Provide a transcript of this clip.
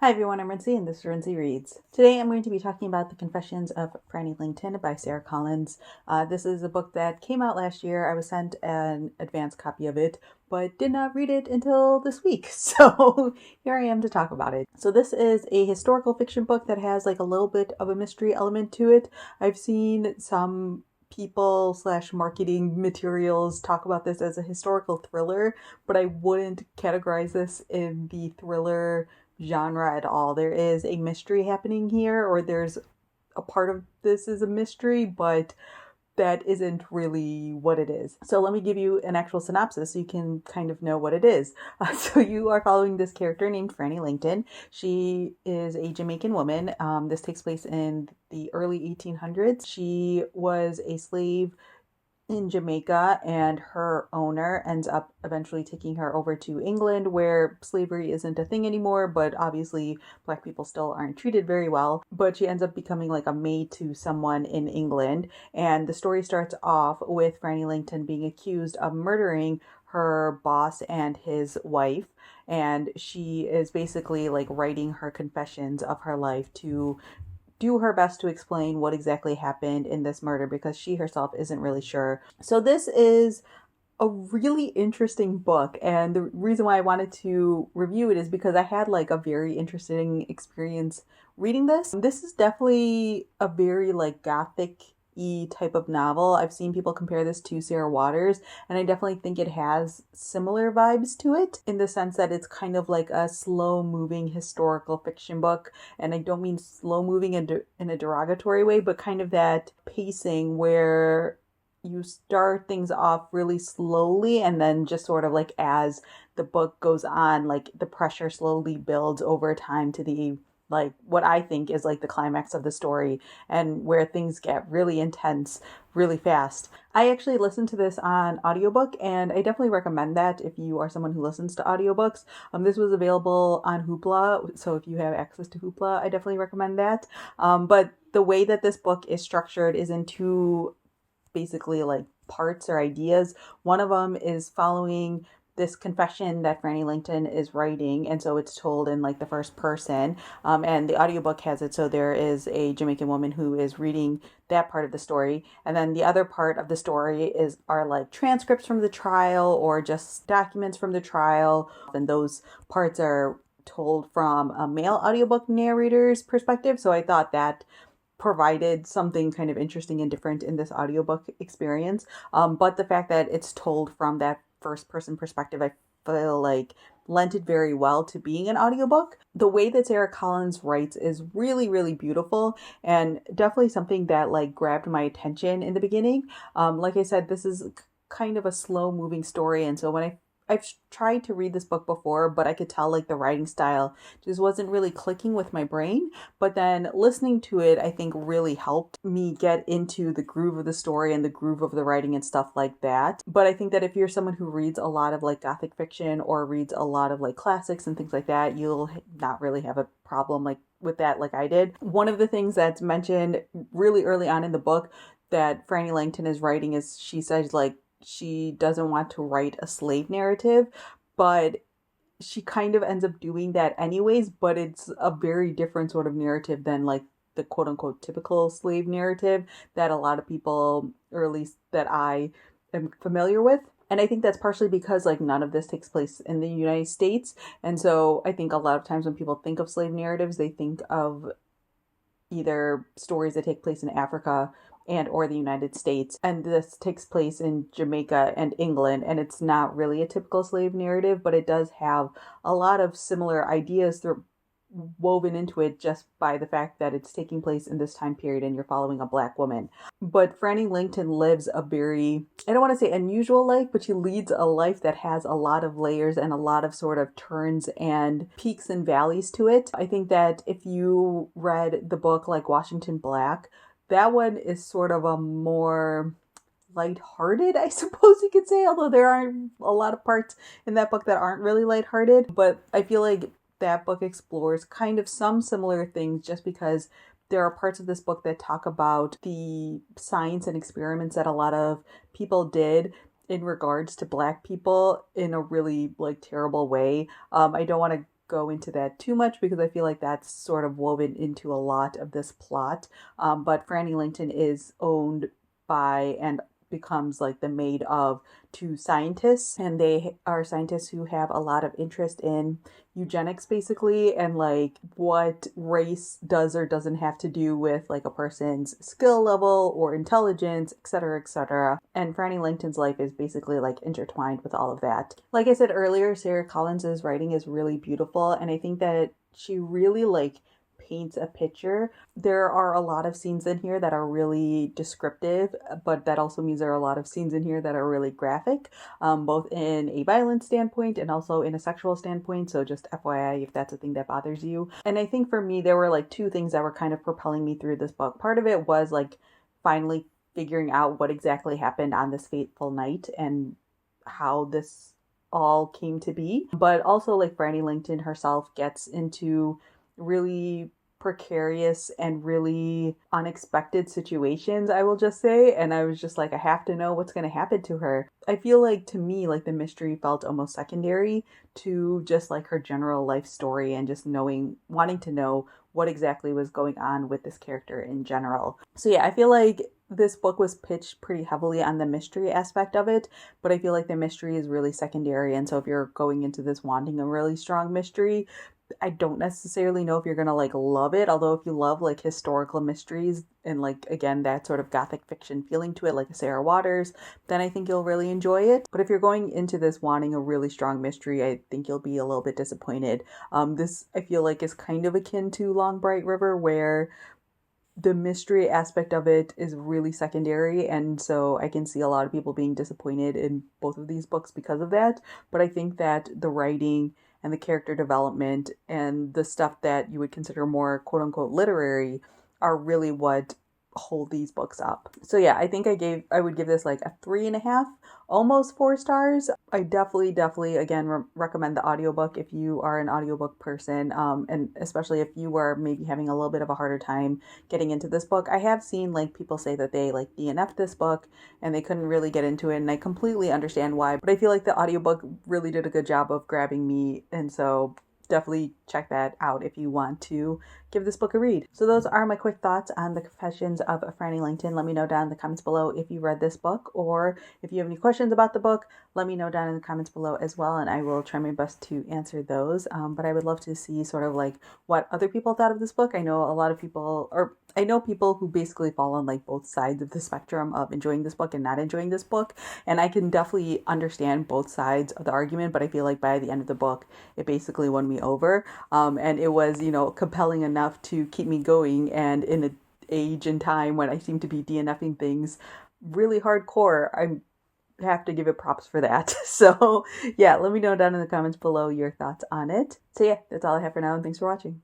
Hi everyone, I'm Rincey and this is Rincey Reads. Today I'm going to be talking about The Confessions of Frannie Langton by Sara. This is a book that came out last year. I was sent an advance copy of it, but did not read it until this week. So here I am to talk about it. So this is a historical fiction book that has like a little bit of a mystery element to it. I've seen some people / marketing materials talk about this as a historical thriller, but I wouldn't categorize this in the thriller genre at all. There is a mystery happening here, or there's a part of this is a mystery, but that isn't really what it is. So let me give you an actual synopsis so you can kind of know what it is. So you are following this character named Frannie Langton. She is a Jamaican woman. This takes place in the early 1800s. She was a slave in Jamaica, and her owner ends up eventually taking her over to England, where slavery isn't a thing anymore, but obviously Black people still aren't treated very well. But she ends up becoming like a maid to someone in England, and the story starts off with Frannie Langton being accused of murdering her boss and his wife, and she is basically like writing her confessions of her life to do her best to explain what exactly happened in this murder, because she herself isn't really sure. So this is a really interesting book, and the reason why I wanted to review it is because I had like a very interesting experience reading this. This is definitely a very like Gothic type of novel. I've seen people compare this to Sarah Waters, and I definitely think it has similar vibes to it in the sense that it's kind of like a slow moving historical fiction book. And I don't mean slow moving in a derogatory way, but kind of that pacing where you start things off really slowly, and then just sort of like as the book goes on, like the pressure slowly builds over time to the like what I think is like the climax of the story, and where things get really intense really fast. I actually listened to this on audiobook, and I definitely recommend that if you are someone who listens to audiobooks. This was available on Hoopla, so if you have access to Hoopla, I definitely recommend that. But the way that this book is structured is in two basically like parts or ideas. One of them is following this confession that Frannie Langton is writing, and so it's told in like the first person, and the audiobook has it, so there is a Jamaican woman who is reading that part of the story, and then the other part of the story are like transcripts from the trial or just documents from the trial, and those parts are told from a male audiobook narrator's perspective. So I thought that provided something kind of interesting and different in this audiobook experience. But the fact that it's told from that first person perspective, I feel like lent it very well to being an audiobook. The way that Sara writes is really, really beautiful, and definitely something that like grabbed my attention in the beginning. Like I said, this is kind of a slow moving story, and so when I've tried to read this book before, but I could tell like the writing style just wasn't really clicking with my brain. But then listening to it, I think really helped me get into the groove of the story and the groove of the writing and stuff like that. But I think that if you're someone who reads a lot of like Gothic fiction or reads a lot of like classics and things like that, you'll not really have a problem like with that like I did. One of the things that's mentioned really early on in the book that Frannie Langton is writing is she says like she doesn't want to write a slave narrative, but she kind of ends up doing that anyways, but it's a very different sort of narrative than like the quote unquote typical slave narrative that a lot of people, or at least that I am familiar with. And I think that's partially because like none of this takes place in the United States. And so I think a lot of times when people think of slave narratives, they think of either stories that take place in Africa and or the United States, and this takes place in Jamaica and England, and it's not really a typical slave narrative, but it does have a lot of similar ideas woven into it just by the fact that it's taking place in this time period and you're following a Black woman. But Frannie Langton lives a very, I don't want to say unusual life, but she leads a life that has a lot of layers and a lot of sort of turns and peaks and valleys to it. I think that if you read the book like Washington Black, that one is sort of a more lighthearted, I suppose you could say, although there are a lot of parts in that book that aren't really lighthearted. But I feel like that book explores kind of some similar things just because there are parts of this book that talk about the science and experiments that a lot of people did in regards to Black people in a really like terrible way. I don't want to go into that too much because I feel like that's sort of woven into a lot of this plot. But Frannie Langton is owned by and becomes like the maid of two scientists, and they are scientists who have a lot of interest in eugenics basically, and like what race does or doesn't have to do with like a person's skill level or intelligence, etc., etc. And Frannie Langton's life is basically like intertwined with all of that. Like I said earlier, Sara Collins's writing is really beautiful, and I think that she really like paints a picture. There are a lot of scenes in here that are really descriptive, but that also means there are a lot of scenes in here that are really graphic, both in a violent standpoint and also in a sexual standpoint. So just FYI if that's a thing that bothers you. And I think for me, there were like two things that were kind of propelling me through this book. Part of it was like finally figuring out what exactly happened on this fateful night and how this all came to be. But also like Frannie Langton herself gets into really precarious and really unexpected situations, I will just say, and I was just like, I have to know what's going to happen to her. I feel like to me, like the mystery felt almost secondary to just like her general life story and just wanting to know what exactly was going on with this character in general. So yeah, I feel like this book was pitched pretty heavily on the mystery aspect of it, but I feel like the mystery is really secondary. And so if you're going into this wanting a really strong mystery, I don't necessarily know if you're gonna like love it, although if you love like historical mysteries and like again that sort of gothic fiction feeling to it, like a Sarah Waters, then I think you'll really enjoy it. But if you're going into this wanting a really strong mystery, I think you'll be a little bit disappointed. This I feel like is kind of akin to Long Bright River, where the mystery aspect of it is really secondary, and so I can see a lot of people being disappointed in both of these books because of that. But I think that the writing and the character development and the stuff that you would consider more quote unquote literary are really what hold these books up. So yeah, I think I would give this like a 3.5, almost 4 stars. I definitely again recommend the audiobook if you are an audiobook person, and especially if you are maybe having a little bit of a harder time getting into this book. I have seen like people say that they like DNF'd this book and they couldn't really get into it, and I completely understand why, but I feel like the audiobook really did a good job of grabbing me, and so definitely check that out if you want to give this book a read. So those are my quick thoughts on the Confessions of Frannie Langton. Let me know down in the comments below if you read this book, or if you have any questions about the book, let me know down in the comments below as well, and I will try my best to answer those. But I would love to see sort of like what other people thought of this book. I know a lot of people, or I know people who basically fall on like both sides of the spectrum of enjoying this book and not enjoying this book, and I can definitely understand both sides of the argument, but I feel like by the end of the book it basically won me over, and it was, you know, compelling enough to keep me going, and in an age and time when I seem to be DNFing things really hardcore, I have to give it props for that. So yeah, let me know down in the comments below your thoughts on it. So yeah, that's all I have for now, and thanks for watching.